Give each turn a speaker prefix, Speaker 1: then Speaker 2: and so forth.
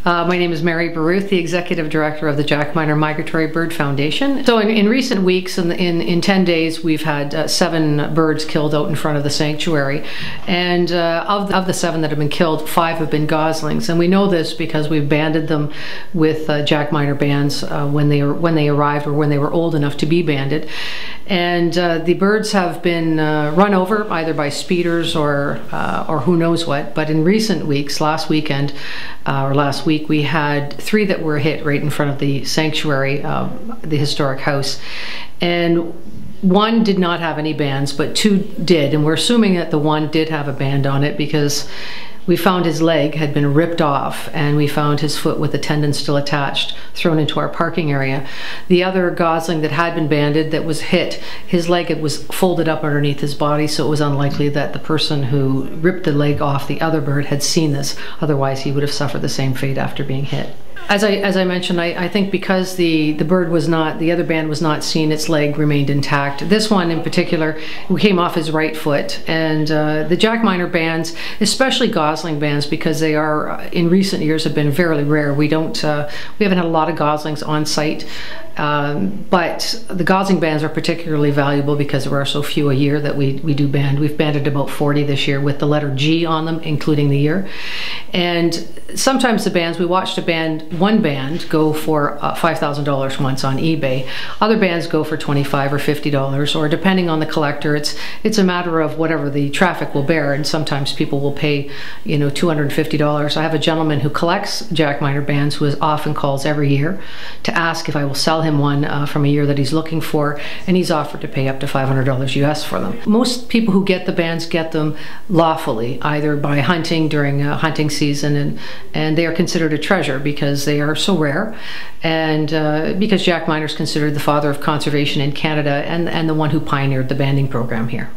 Speaker 1: My name is Mary Baruth, the Executive Director of the Jack Miner Migratory Bird Foundation. So in recent weeks, in 10 days, we've had 7 birds killed out in front of the sanctuary. And of the 7 that have been killed, 5 have been goslings. And we know this because we've banded them with Jack Miner bands when they arrived or when they were old enough to be banded. And the birds have been run over either by speeders or who knows what. But in recent weeks, last weekend or last week, we had 3 that were hit right in front of the sanctuary, the historic house. And 1 did not have any bands, but 2 did. And we're assuming that the 1 did have a band on it because we found his leg had been ripped off, and we found his foot with the tendon still attached, thrown into our parking area. The other gosling that had been banded that was hit, his leg was folded up underneath his body, so it was unlikely that the person who ripped the leg off the other bird had seen this. Otherwise, he would have suffered the same fate after being hit. As I mentioned, I think because the other band was not seen, its leg remained intact. This one in particular came off his right foot, and the Jack Miner bands, especially gosling bands, because they are in recent years have been fairly rare. We haven't had a lot of goslings on site. But the gosling bands are particularly valuable because there are so few a year that we do band. We've banded about 40 this year with the letter G on them, including the year. And sometimes the bands, we watched one band go for $5,000 once on eBay. Other bands go for $25 or $50, or depending on the collector, it's a matter of whatever the traffic will bear. And sometimes people will pay, $250. I have a gentleman who collects Jack Miner bands who often calls every year to ask if I will sell him one from a year that he's looking for, and he's offered to pay up to $500 US for them. Most people who get the bands get them lawfully, either by hunting during hunting season, and they are considered a treasure because they are so rare, and because Jack Miner is considered the father of conservation in Canada and the one who pioneered the banding program here.